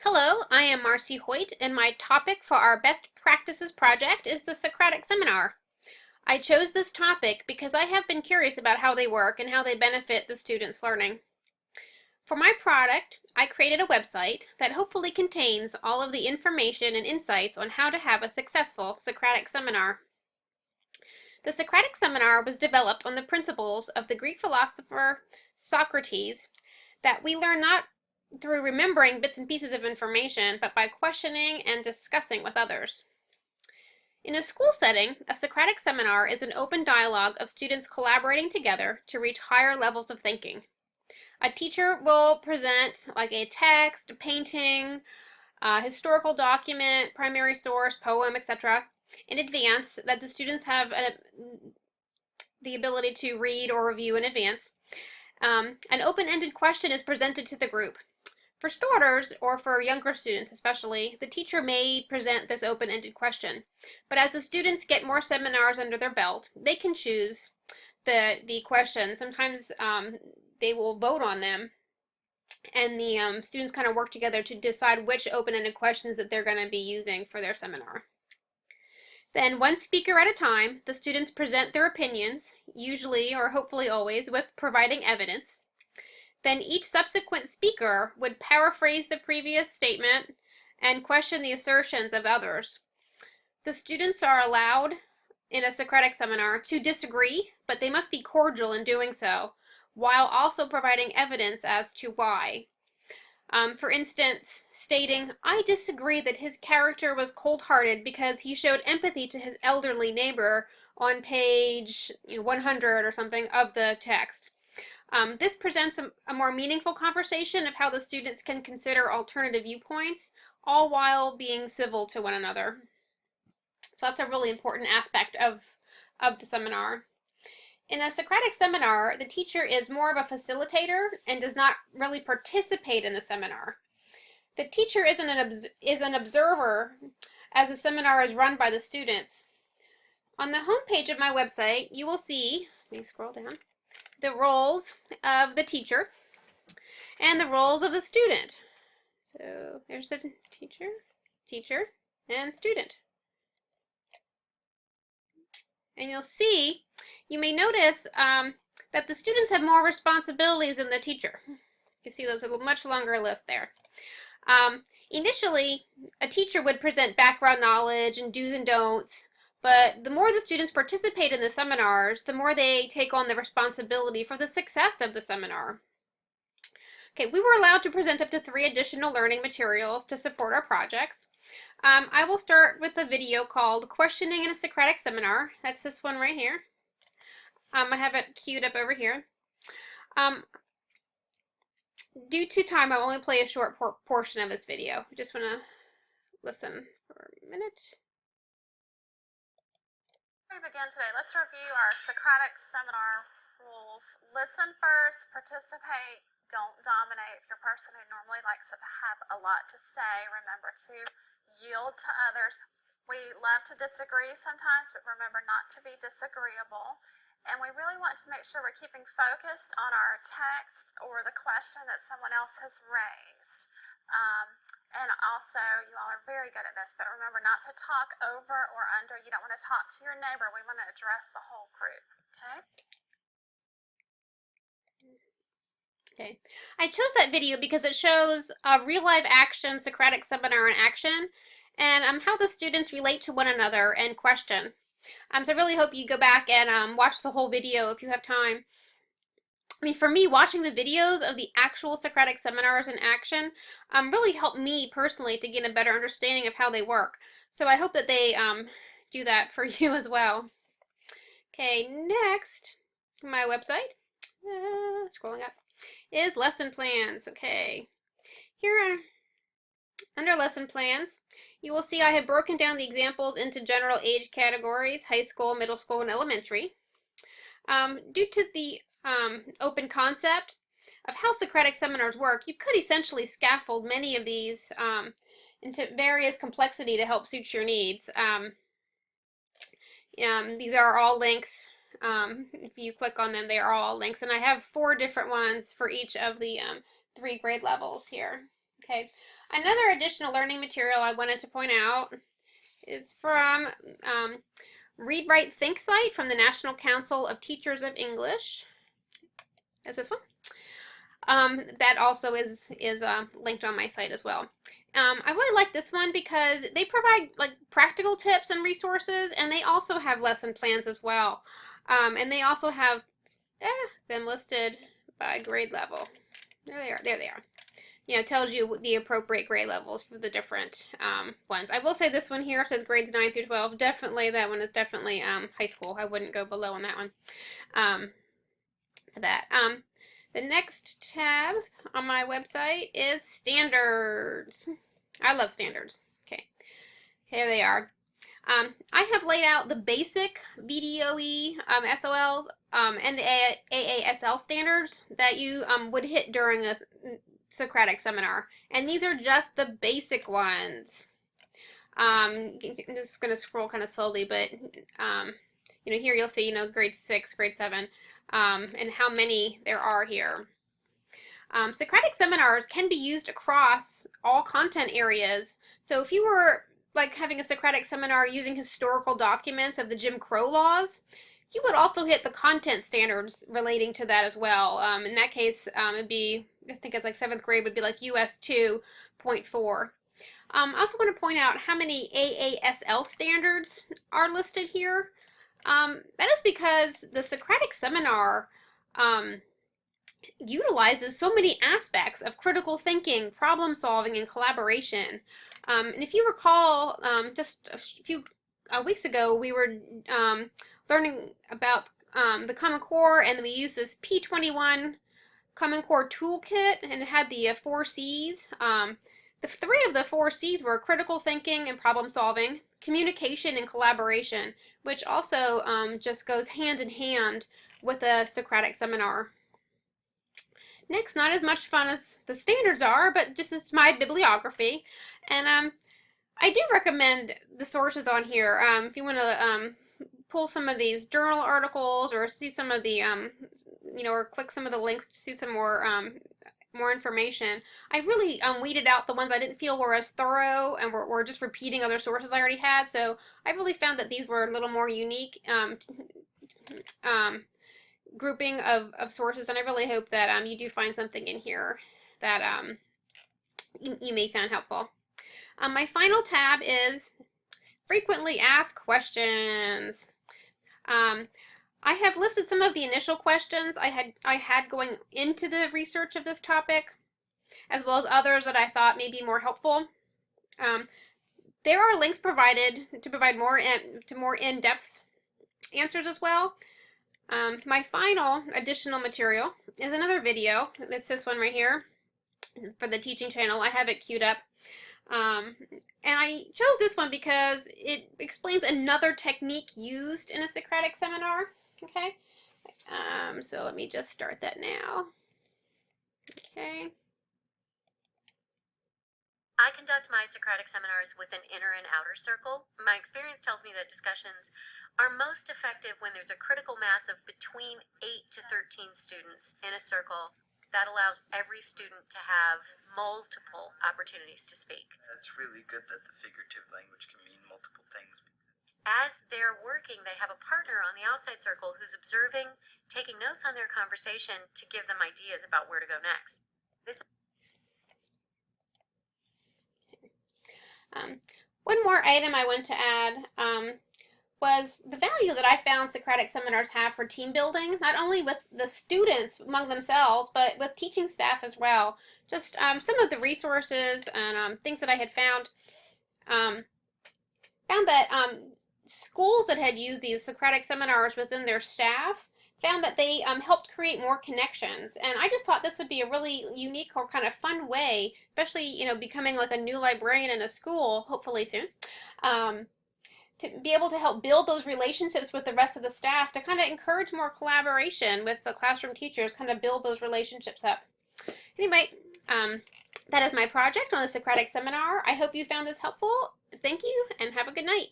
Hello, I am Marcy Hoyt, and my topic for our Best Practices project is the Socratic Seminar. I chose this topic because I have been curious about how they work and how they benefit the students' learning. For my product, I created a website that hopefully contains all of the information and insights on how to have a successful Socratic seminar. The Socratic Seminar was developed on the principles of the Greek philosopher Socrates that we learn not through remembering bits and pieces of information, but by questioning and discussing with others. In a school setting, a Socratic seminar is an open dialogue of students collaborating together to reach higher levels of thinking. A teacher will present like a text, a painting, a historical document, primary source, poem, etc. in advance that the students have the ability to read or review in advance. An open-ended question is presented to the group. For starters, or for younger students especially, the teacher may present this open-ended question. But as the students get more seminars under their belt, they can choose the question. Sometimes they will vote on them, and the students kind of work together to decide which open-ended questions that they're going to be using for their seminar. Then, one speaker at a time, the students present their opinions, usually or hopefully always with providing evidence. Then each subsequent speaker would paraphrase the previous statement and question the assertions of others. The students are allowed in a Socratic seminar to disagree, but they must be cordial in doing so, while also providing evidence as to why. For instance, stating, "I disagree that his character was cold-hearted because he showed empathy to his elderly neighbor," on page 100 or something of the text. This presents a more meaningful conversation of how the students can consider alternative viewpoints, all while being civil to one another. So that's a really important aspect of the seminar. In a Socratic seminar, the teacher is more of a facilitator and does not really participate in the seminar. The teacher is an observer as the seminar is run by the students. On the home page of my website, you will see, let me scroll down, the roles of the teacher and the roles of the student. So there's the teacher, and student. And you'll see, you may notice that the students have more responsibilities than the teacher. You can see there's a much longer list there. Initially, a teacher would present background knowledge and do's and don'ts, but the more the students participate in the seminars, the more they take on the responsibility for the success of the seminar. Okay, we were allowed to present up to 3 additional learning materials to support our projects. I will start with a video called Questioning in a Socratic Seminar. That's this one right here. I have it queued up over here. Due to time, I'll only play a short portion of this video. I just want to listen for a minute. We begin today. Let's review our Socratic seminar rules. Listen first, participate, don't dominate. If you're a person who normally likes to have a lot to say, remember to yield to others. We love to disagree sometimes, but remember not to be disagreeable. And we really want to make sure we're keeping focused on our text or the question that someone else has raised. And also, you all are very good at this, but remember not to talk over or under. You don't want to talk to your neighbor. We want to address the whole group, okay? Okay, I chose that video because it shows a real live action Socratic seminar in action and how the students relate to one another and question. So I really hope you go back and watch the whole video if you have time. I mean, for me, watching the videos of the actual Socratic seminars in action really helped me personally to get a better understanding of how they work. So I hope that they do that for you as well. Okay, next, my website, scrolling up, is lesson plans. Okay, here under lesson plans, you will see I have broken down the examples into general age categories: high school, middle school, and elementary. Due to the open concept of how Socratic seminars work, you could essentially scaffold many of these into various complexity to help suit your needs. These are all links. If you click on them, they are all links, and I have 4 different ones for each of the 3 grade levels here. Okay, another additional learning material I wanted to point out is from Read, Write, Think site from the National Council of Teachers of English. That's this one. That also is linked on my site as well. I really like this one because they provide like practical tips and resources, and they also have lesson plans as well. And they also have them listed by grade level. There they are. There they are. You know, tells you the appropriate grade levels for the different ones. I will say this one here says grades 9 through 12. Definitely, that one is definitely high school. I wouldn't go below on that one for that. The next tab on my website is standards. I love standards. Okay, here they are. I have laid out the basic BDOE, SOLs, and AASL standards that you would hit during a Socratic seminar. And these are just the basic ones. I'm just going to scroll kind of slowly, but you know, here you'll see, you know, grade 6, grade 7, and how many there are here. Socratic seminars can be used across all content areas. So if you were like having a Socratic seminar using historical documents of the Jim Crow laws, you would also hit the content standards relating to that as well. In that case, it'd be, I think it's like 7th grade would be like US 2.4. I also want to point out how many AASL standards are listed here. That is because the Socratic seminar utilizes so many aspects of critical thinking, problem solving, and collaboration. And if you recall, just a few weeks ago, we were learning about the Common Core, and we used this P21 Common Core toolkit, and it had the 4 C's. The 3 of the 4 C's were critical thinking and problem solving, communication and collaboration, which also just goes hand in hand with a Socratic seminar. Next, not as much fun as the standards are, but just as my bibliography. And I do recommend the sources on here. If you want to pull some of these journal articles or see some of the, you know, or click some of the links to see some more information. I really weeded out the ones I didn't feel were as thorough and were just repeating other sources I already had. So I really found that these were a little more unique grouping of sources, and I really hope that you do find something in here that you may find helpful. My final tab is frequently asked questions. I have listed some of the initial questions I had going into the research of this topic, as well as others that I thought may be more helpful. There are links provided to provide more in-depth answers as well. My final additional material is another video. It's this one right here for the teaching channel. I have it queued up. And I chose this one because it explains another technique used in a Socratic seminar. Okay. So let me just start that now. Okay. I conduct my Socratic seminars with an inner and outer circle. My experience tells me that discussions are most effective when there's a critical mass of between 8 to 13 students in a circle. That allows every student to have multiple opportunities to speak. It's really good that the figurative language can mean multiple things. As they're working, they have a partner on the outside circle who's observing, taking notes on their conversation to give them ideas about where to go next. One more item I want to add was the value that I found Socratic seminars have for team building, not only with the students among themselves, but with teaching staff as well. Just some of the resources and things that I had found that schools that had used these Socratic seminars within their staff found that they helped create more connections. And I just thought this would be a really unique or kind of fun way, especially, you know, becoming like a new librarian in a school, hopefully soon, to be able to help build those relationships with the rest of the staff, to kind of encourage more collaboration with the classroom teachers, kind of build those relationships up. Anyway, that is my project on the Socratic seminar. I hope you found this helpful. Thank you and have a good night.